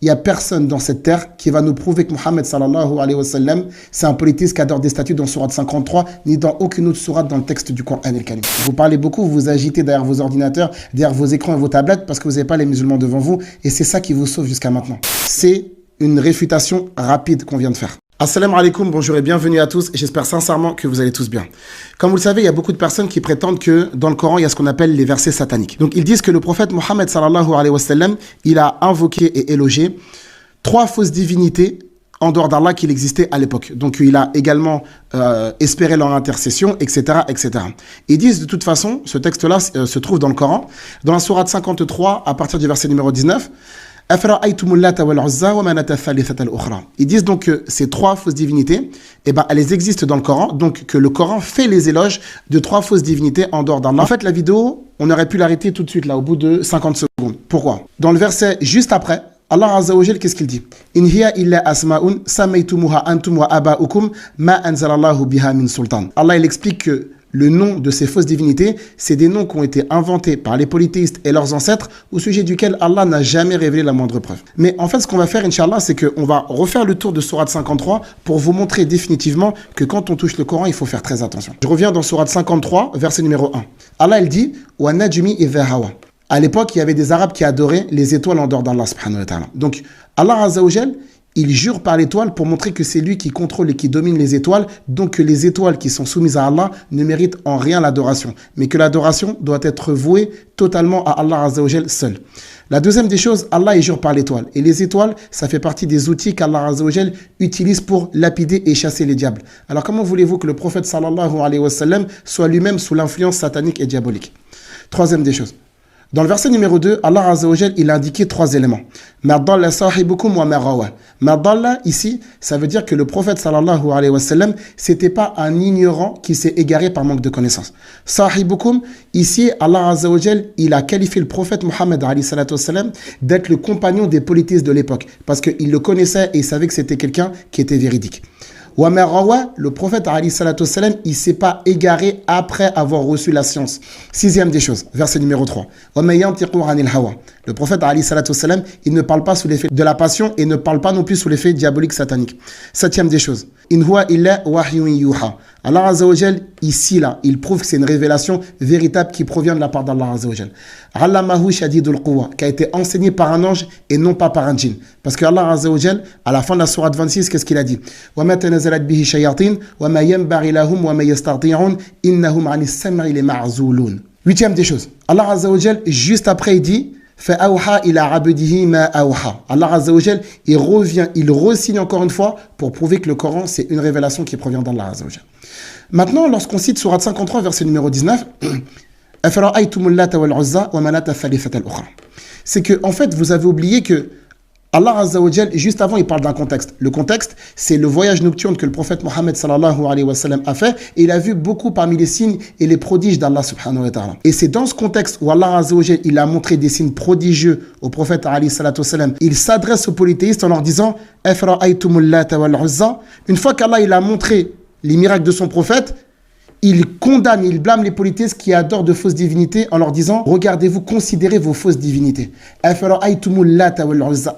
Il n'y a personne dans cette terre qui va nous prouver que Mohammed sallallahu alayhi wa sallam, c'est un polythéiste qui adore des statues dans Sourate 53, ni dans aucune autre sourate dans le texte du Coran al-Karim. Vous parlez beaucoup, vous vous agitez derrière vos ordinateurs, derrière vos écrans et vos tablettes parce que vous n'avez pas les musulmans devant vous et c'est ça qui vous sauve jusqu'à maintenant. C'est une réfutation rapide qu'on vient de faire. Assalamu alaikum, bonjour et bienvenue à tous. J'espère sincèrement que vous allez tous bien. Comme vous le savez, il y a beaucoup de personnes qui prétendent que dans le Coran, il y a ce qu'on appelle les versets sataniques. Donc ils disent que le prophète Mohammed sallallahu alayhi wa sallam, il a invoqué et élogé 3 fausses divinités en dehors d'Allah qu'il existait à l'époque. Donc il a également espéré leur intercession, etc., etc. Ils disent de toute façon, ce texte-là se trouve dans le Coran, dans la sourate 53, à partir du verset numéro 19, ils disent donc que ces 3 fausses divinités, elles existent dans le Coran, donc que le Coran fait les éloges de 3 fausses divinités en dehors d'Allah. En fait, la vidéo, on aurait pu l'arrêter tout de suite, là, au bout de 50 secondes. Pourquoi? Dans le verset juste après, Allah Azza wa Jal, qu'est-ce qu'il dit? In hiya illa asma'un samaytumuha antum wa aba'ukum ma anzalallahu biha min sultan. Allah, il explique que le nom de ces fausses divinités, c'est des noms qui ont été inventés par les polythéistes et leurs ancêtres, au sujet duquel Allah n'a jamais révélé la moindre preuve. Mais en fait, ce qu'on va faire, Inch'Allah, c'est qu'on va refaire le tour de Sourate 53 pour vous montrer définitivement que quand on touche le Coran, il faut faire très attention. Je reviens dans Sourate 53, verset numéro 1. Allah, il dit « Wa najmi idha hawa ». À l'époque, il y avait des Arabes qui adoraient les étoiles en dehors d'Allah subhanahu wa ta'ala. Donc, Allah Azza wa Jal, il jure par l'étoile pour montrer que c'est lui qui contrôle et qui domine les étoiles, donc que les étoiles qui sont soumises à Allah ne méritent en rien l'adoration, mais que l'adoration doit être vouée totalement à Allah Azza wa Jal seul. La deuxième des choses, Allah il jure par l'étoile. Et les étoiles, ça fait partie des outils qu'Allah Azza wa Jal utilise pour lapider et chasser les diables. Alors comment voulez-vous que le prophète sallallahu alayhi wa sallam soit lui-même sous l'influence satanique et diabolique? Troisième des choses. Dans le verset numéro 2, Allah Azza wa Jal, il a indiqué 3 éléments. Ma dalla sahibukum wa ma rawa. Ma dalla, ici, ça veut dire que le prophète sallallahu alayhi wa sallam, c'était pas un ignorant qui s'est égaré par manque de connaissance. Sahibukum, ici, Allah Azza wa Jal, il a qualifié le prophète Mohammed alayhi salatu wa sallam d'être le compagnon des polythéistes de l'époque. Parce qu'il le connaissait et il savait que c'était quelqu'un qui était véridique. Wa ma rawa, le prophète alayhi salatu wa sallam, il ne s'est pas égaré après avoir reçu la science. 6e des choses, verset numéro 3. Wa ma yantiqu anil hawa. Le prophète alayhi salatu wa sallam, il ne parle pas sous l'effet de la passion et ne parle pas non plus sous l'effet diabolique satanique. 7e des choses. In huwa illa wahyun yuha. Allah Azza wa Jal, ici là, il prouve que c'est une révélation véritable qui provient de la part d'Allah Azza wa Jal. Allamahu shadidul quwa, qui a été enseigné par un ange et non pas par un djinn. Parce que Allah Azza wa Jal, à la fin de la sourate 26, qu'est-ce qu'il a dit? Wa ma tanazalat bihi shayatin wa ma yanbaghi lahum wa ma yastati'un innahum 'anis sam'i lima'zulun. 8e des choses. Allah Azza wa Jal, juste après, il dit فَأَوْحَى إِلَىٰ عَبْدِهِ مَا أَوْحَى. Allah Azza wa Jal, il revient, il re-signe encore une fois pour prouver que le Coran, c'est une révélation qui provient d'Allah Azza wa Jal. Maintenant, lorsqu'on cite Sourate 53, verset numéro 19, c'est que, en fait, vous avez oublié que Allah Azza wa Jal, juste avant, il parle d'un contexte. Le contexte, c'est le voyage nocturne que le prophète Mohammed sallallahu alayhi wa sallam a fait et il a vu beaucoup parmi les signes et les prodiges d'Allah subhanahu wa ta'ala. Et c'est dans ce contexte où Allah Azza wa Jal, il a montré des signes prodigieux au prophète alayhi salatu wa sallam. Il s'adresse aux polythéistes en leur disant une fois qu'Allah il a montré les miracles de son prophète, il condamne, il blâme les polythéistes qui adorent de fausses divinités en leur disant « Regardez-vous, considérez vos fausses divinités. »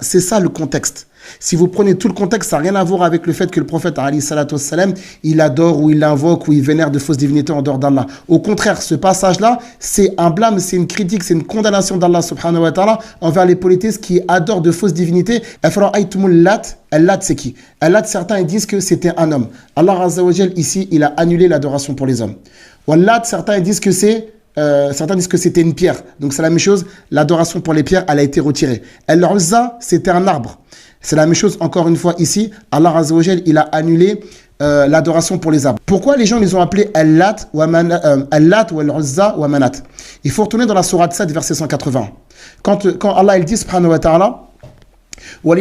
C'est ça le contexte. Si vous prenez tout le contexte, ça n'a rien à voir avec le fait que le prophète, alayhi salatu wassalam, il adore ou il invoque ou il vénère de fausses divinités en dehors d'Allah. Au contraire, ce passage-là, c'est un blâme, c'est une critique, c'est une condamnation d'Allah subhanahu wa ta'ala envers les polythéistes qui adorent de fausses divinités. Al-Lat, c'est qui? Al-Lat, certains ils disent que c'était un homme. Allah Azza wa Jal, ici, il a annulé l'adoration pour les hommes. Wal-Lat, certains ils disent que c'est certains disent que c'était une pierre. Donc c'est la même chose, l'adoration pour les pierres, elle a été retirée. Al-Uzza, c'était un arbre. C'est la même chose, encore une fois, ici, Allah Azza wa Jal, il a annulé l'adoration pour les arbres. Pourquoi les gens les ont appelés Al-Lat ou Al-Uzza ou Manat? Il faut retourner dans la sourate 7, verset 180. Quand Allah il dit, subhanahu wa ta'ala, en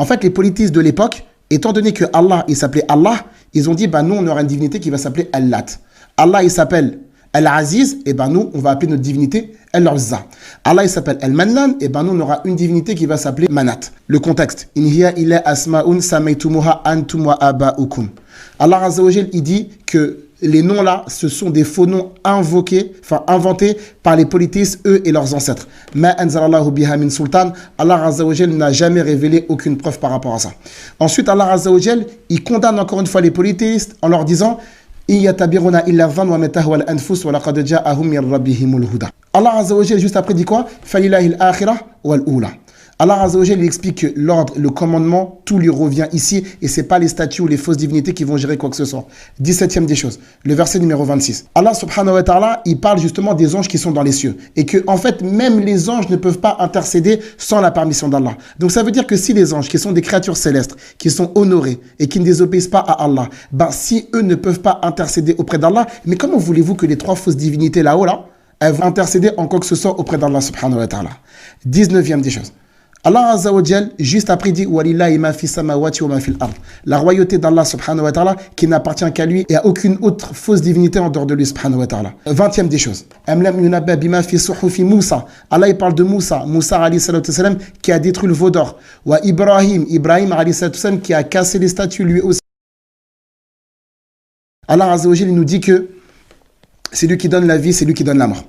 fait, les polythéistes de l'époque, étant donné que Allah, il s'appelait Allah, ils ont dit, nous, on aura une divinité qui va s'appeler Al-Lat. Allah, il s'appelle Al-Aziz, et nous, on va appeler notre divinité Al-Uzza. Allah, il s'appelle Al-Mannan, et nous, on aura une divinité qui va s'appeler Manat. Le contexte. In hiya illa asma'un samaytumuha antum wa aba'ukum. Allah Azza wa Jal, il dit que les noms là, ce sont des faux noms inventés par les polythéistes, eux et leurs ancêtres. Ma anzalallahu biha min sultan, Allah Azza wa Jal n'a jamais révélé aucune preuve par rapport à ça. Ensuite, Allah Azza wa Jal, il condamne encore une fois les polythéistes en leur disant Allah Azza wa Jal, juste après, dit quoi? Falilahil akhirah wal ula. Allah Azza wa Jal, il explique que l'ordre, le commandement, tout lui revient ici et ce n'est pas les statues ou les fausses divinités qui vont gérer quoi que ce soit. 17e des choses, le verset numéro 26. Allah subhanahu wa ta'ala, il parle justement des anges qui sont dans les cieux et que en fait, même les anges ne peuvent pas intercéder sans la permission d'Allah. Donc ça veut dire que si les anges, qui sont des créatures célestes, qui sont honorés et qui ne désobéissent pas à Allah, si eux ne peuvent pas intercéder auprès d'Allah, mais comment voulez-vous que les trois fausses divinités là-haut, elles vont intercéder en quoi que ce soit auprès d'Allah subhanahu wa ta'ala? 19e des choses. Allah Azza wa Jal, juste après, dit Walillahi ma fi samawati wa ma fil ard. La royauté d'Allah subhanahu wa ta'ala qui n'appartient qu'à lui et à aucune autre fausse divinité en dehors de lui subhanahu wa ta'ala. 20e des choses. Amlam yunabba bima fi suhufi Moussa. Allah il parle de Moussa. Moussa alayhi salatu salam qui a détruit le veau d'or. Wa Ibrahim alayhi salatu salam qui a cassé les statues lui aussi. Allah Azza wa Jal il nous dit que c'est lui qui donne la vie, c'est lui qui donne la mort.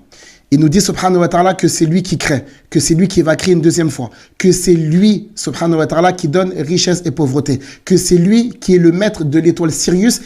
Il nous dit, subhanahu wa ta'ala, que c'est lui qui crée, que c'est lui qui va créer une deuxième fois, que c'est lui, subhanahu wa ta'ala, qui donne richesse et pauvreté, que c'est lui qui est le maître de l'étoile Sirius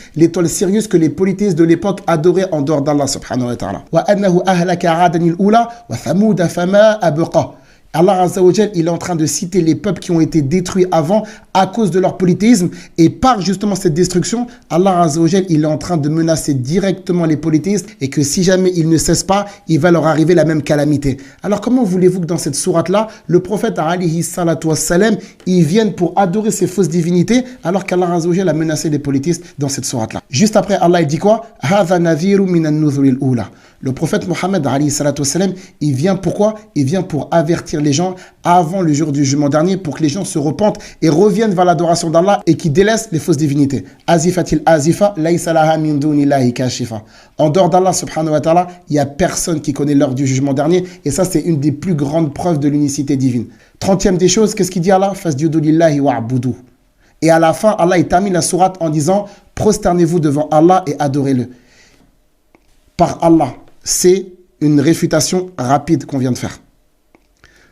que les polythéistes de l'époque adoraient en dehors d'Allah, subhanahu wa ta'ala. Wa annahu ahlaka adanil ula wa thamouda fama abqa. Allah Azza wa Jal, il est en train de citer les peuples qui ont été détruits avant à cause de leur polythéisme. Et par justement cette destruction, Allah Azza wa Jal, il est en train de menacer directement les polythéistes et que si jamais ils ne cessent pas, il va leur arriver la même calamité. Alors comment voulez-vous que dans cette sourate-là, le prophète alayhi salatu wassalam, il vienne pour adorer ces fausses divinités alors qu'Allah Azza wa Jal a menacé les polythéistes dans cette sourate-là? Juste après, Allah il dit quoi? Hadha nadhiru minan nuzulil ula. Le prophète Mohammed alayhi salatu wassalam, il vient pourquoi? Il vient pour avertir les gens avant le jour du jugement dernier pour que les gens se repentent et reviennent vers l'adoration d'Allah et qui délaissent les fausses divinités. Azifatil azifa, laysa laha min dunillahi kashifa. En dehors d'Allah subhanahu wa ta'ala, il n'y a personne qui connaît l'heure du jugement dernier et ça c'est une des plus grandes preuves de l'unicité divine. 30e des choses, qu'est-ce qu'il dit Allah? Fasjudu lillahi wa'budu. Et à la fin, Allah il termine la sourate en disant prosternez-vous devant Allah et adorez-le. Par Allah, c'est une réfutation rapide qu'on vient de faire.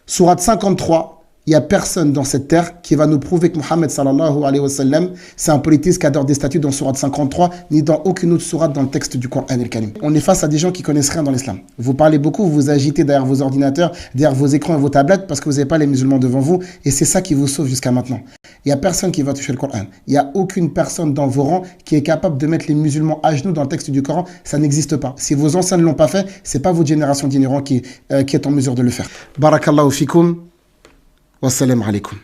Sourate 53, il n'y a personne dans cette terre qui va nous prouver que Mohammed sallallahu alayhi wa sallam, c'est un polythéiste qui adore des statues dans Sourate 53, ni dans aucune autre sourate dans le texte du Coran el-Karim. On est face à des gens qui connaissent rien dans l'islam. Vous parlez beaucoup, vous vous agitez derrière vos ordinateurs, derrière vos écrans et vos tablettes parce que vous n'avez pas les musulmans devant vous et c'est ça qui vous sauve jusqu'à maintenant. Il n'y a personne qui va toucher le Coran. Il n'y a aucune personne dans vos rangs qui est capable de mettre les musulmans à genoux dans le texte du Coran. Ça n'existe pas. Si vos anciens ne l'ont pas fait, ce n'est pas votre génération d'ignorants qui est en mesure de le faire. Barakallahu fikum. Wassalamu alaikum.